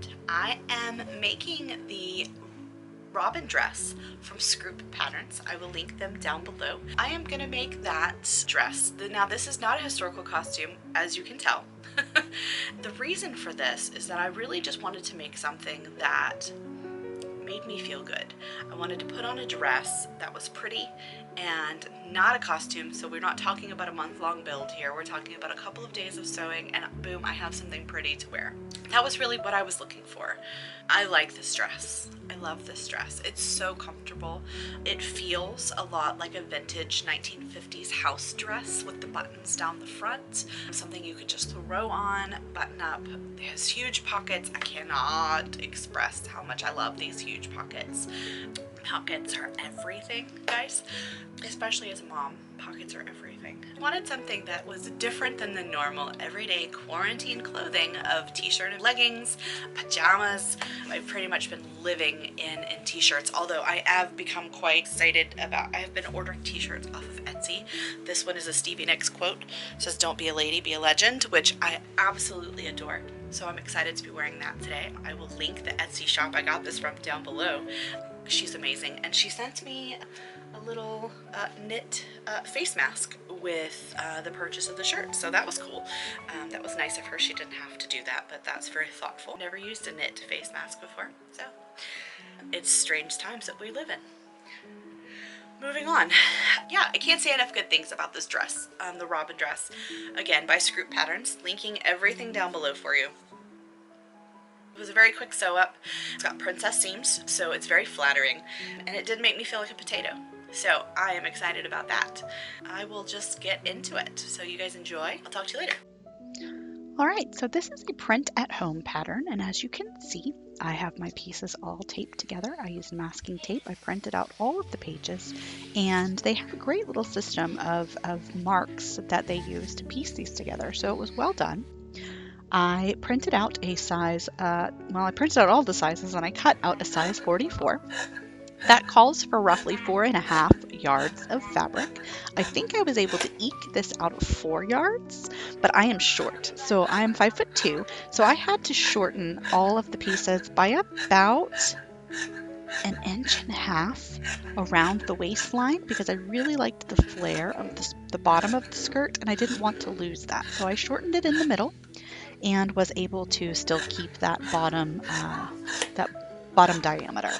announcement. I am making the robin dress from Scroop Patterns. I will link them down below. I am gonna make that dress. Now, this is not a historical costume, as you can tell. The reason for this is that I really just wanted to make something that made me feel good. I wanted to put on a dress that was pretty and not a costume, so we're not talking about a month-long build here. We're talking about a couple of days of sewing and boom, I have something pretty to wear. That was really what I was looking for. I like this dress. I love this dress. It's so comfortable. It feels a lot like a vintage 1950s house dress with the buttons down the front. Something you could just throw on, button up. It has huge pockets. I cannot express how much I love these huge pockets. Pockets are everything, guys. Especially as a mom, pockets are everything. I wanted something that was different than the normal everyday quarantine clothing of t-shirt and leggings, pajamas. I've pretty much been living in t-shirts, although I have become quite excited about, I have been ordering t-shirts off of Etsy. This one is a Stevie Nicks quote. It says, "Don't be a lady, be a legend," which I absolutely adore. So I'm excited to be wearing that today. I will link the Etsy shop I got this from down below. She's amazing, and she sent me a little knit face mask with the purchase of the shirt, so that was cool. That was nice of her. She didn't have to do that, but that's very thoughtful. Never used a knit face mask before, so it's strange times that we live in. Moving on. Yeah, I can't say enough good things about this dress, the robin dress, again by Scroop Patterns, linking everything down below for you. It was a very quick sew up. It's got princess seams, so it's very flattering, and it did make me feel like a potato. So I am excited about that. I will just get into it. So you guys enjoy. I'll talk to you later. All right, so this is a print at home pattern, and as you can see, I have my pieces all taped together. I used masking tape. I printed out all of the pages, and they have a great little system of marks that they use to piece these together, so it was well done. I printed out a size, I printed out all the sizes and I cut out a size 44. That calls for roughly 4.5 yards of fabric. I think I was able to eke this out of 4 yards, but I am short. So I am 5'2", so I had to shorten all of the pieces by about 1.5 inches around the waistline because I really liked the flare of the bottom of the skirt and I didn't want to lose that. So I shortened it in the middle and was able to still keep that bottom diameter.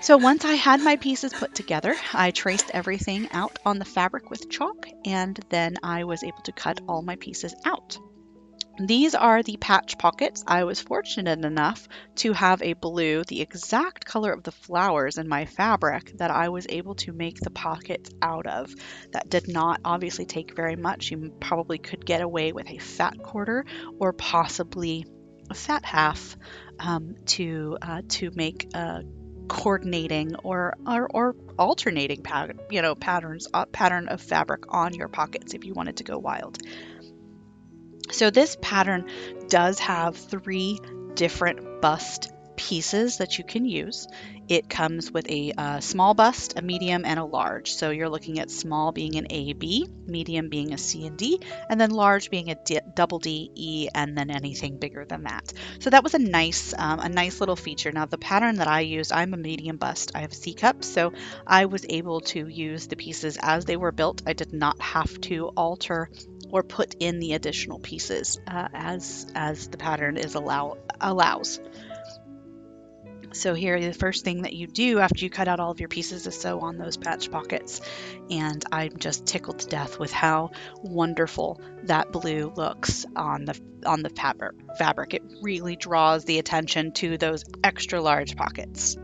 So once I had my pieces put together, I traced everything out on the fabric with chalk, and then I was able to cut all my pieces out. These are the patch pockets. I was fortunate enough to have a blue, the exact color of the flowers in my fabric, that I was able to make the pockets out of. That did not obviously take very much. You probably could get away with a fat quarter or possibly a fat half to make a coordinating or alternating pattern of fabric on your pockets if you wanted to go wild. So this pattern does have 3 different bust pieces that you can use. It comes with a small bust, a medium, and a large. So you're looking at small being an A, B, medium being a C and D, and then large being a double D, E, and then anything bigger than that. So that was a nice little feature. Now the pattern that I used, I'm a medium bust. I have C cups, so I was able to use the pieces as they were built. I did not have to alter or put in the additional pieces as the pattern allows. So here, the first thing that you do after you cut out all of your pieces is sew on those patch pockets. And I'm just tickled to death with how wonderful that blue looks on the fabric. It really draws the attention to those extra large pockets.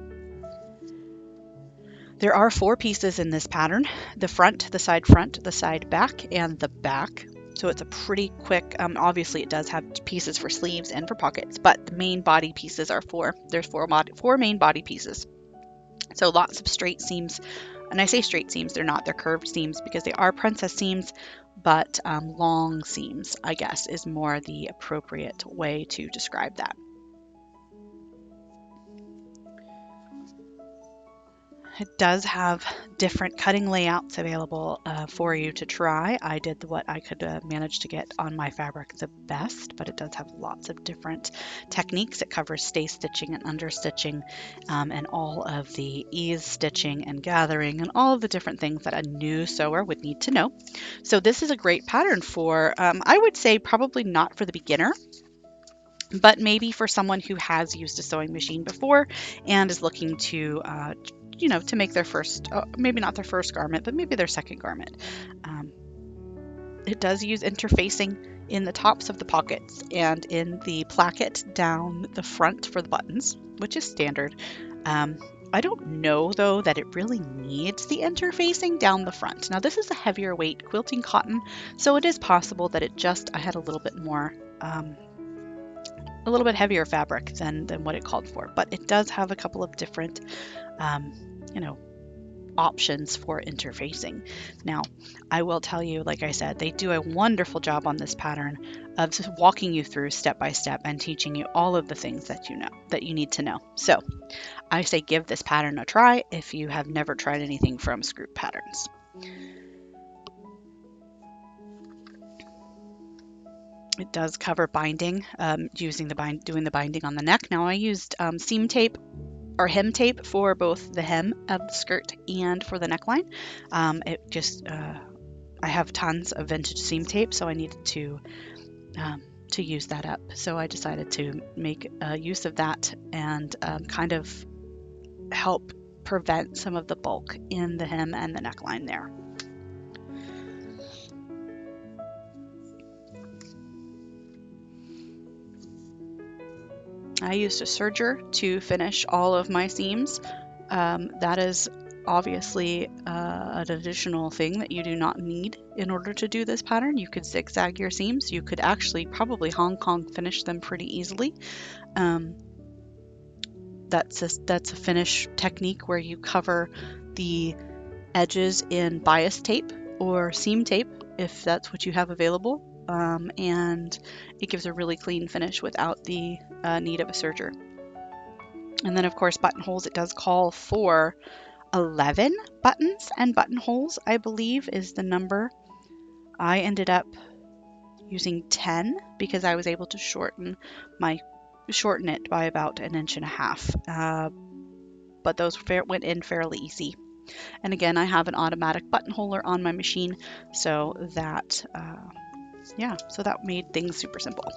There are 4 pieces in this pattern: the front, the side back, and the back. So it's a pretty quick, obviously it does have pieces for sleeves and for pockets, but the main body pieces are 4. There's 4 main body pieces. So lots of straight seams, and I say straight seams, they're not, they're curved seams because they are princess seams, but long seams, I guess, is more the appropriate way to describe that. It does have different cutting layouts available for you to try. I did what I could manage to get on my fabric the best, but it does have lots of different techniques. It covers stay stitching and understitching, and all of the ease stitching and gathering and all of the different things that a new sewer would need to know. So this is a great pattern for, I would say probably not for the beginner, but maybe for someone who has used a sewing machine before and is looking to to make their first, maybe not their first garment, but maybe their second garment. It does use interfacing in the tops of the pockets and in the placket down the front for the buttons, which is standard. I don't know though that it really needs the interfacing down the front. Now this is a heavier weight quilting cotton, so it is possible that I had a little bit more, a little bit heavier fabric than what it called for, but it does have a couple of different options for interfacing. Now, I will tell you, like I said, they do a wonderful job on this pattern of just walking you through step by step and teaching you all of the things that you need to know. So I say give this pattern a try if you have never tried anything from Scroop Patterns. It does cover binding, doing the binding on the neck. Now I used seam tape or hem tape for both the hem of the skirt and for the neckline. I have tons of vintage seam tape, so I needed to use that up. So I decided to make use of that and kind of help prevent some of the bulk in the hem and the neckline there. I used a serger to finish all of my seams. That is obviously an additional thing that you do not need in order to do this pattern. You could zigzag your seams. You could actually probably Hong Kong finish them pretty easily. That's a finish technique where you cover the edges in bias tape or seam tape if that's what you have available. And it gives a really clean finish without the need of a serger. And then of course buttonholes, it does call for 11 buttons and buttonholes, I believe is the number. I ended up using 10 because I was able to shorten it by about 1.5 inches. But those went in fairly easy. And again, I have an automatic buttonholer on my machine, so that so that made things super simple.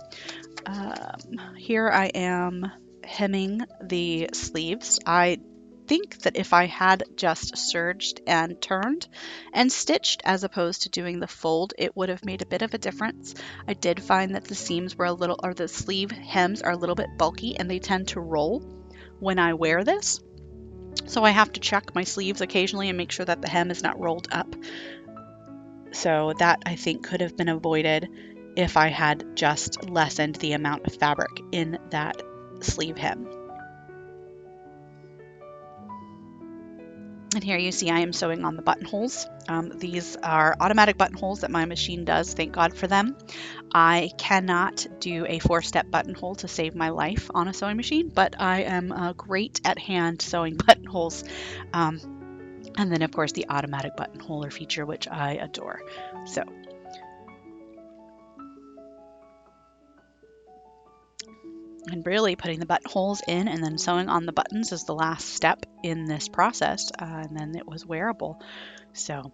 Here I am hemming the sleeves. I think that if I had just serged and turned and stitched as opposed to doing the fold, it would have made a bit of a difference. I did find that the seams were the sleeve hems are a little bit bulky and they tend to roll when I wear this. So I have to check my sleeves occasionally and make sure that the hem is not rolled up. So that I think could have been avoided if I had just lessened the amount of fabric in that sleeve hem. And here you see I am sewing on the buttonholes. These are automatic buttonholes that my machine does, thank God for them. I cannot do a 4-step buttonhole to save my life on a sewing machine, but I am great at hand sewing buttonholes. And then of course the automatic buttonholer feature, which I adore. So and really putting the buttonholes in and then sewing on the buttons is the last step in this process, and then it was wearable. So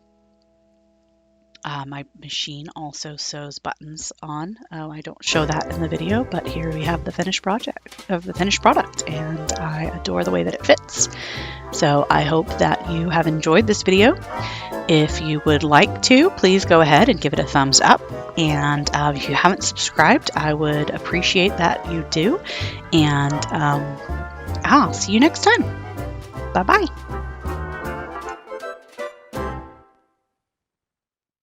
my machine also sews buttons on. I don't show that in the video, but here we have the finished product, and I adore the way that it fits. So I hope that you have enjoyed this video. If you would like to, please go ahead and give it a thumbs up. And if you haven't subscribed, I would appreciate that you do. And I'll see you next time. Bye-bye.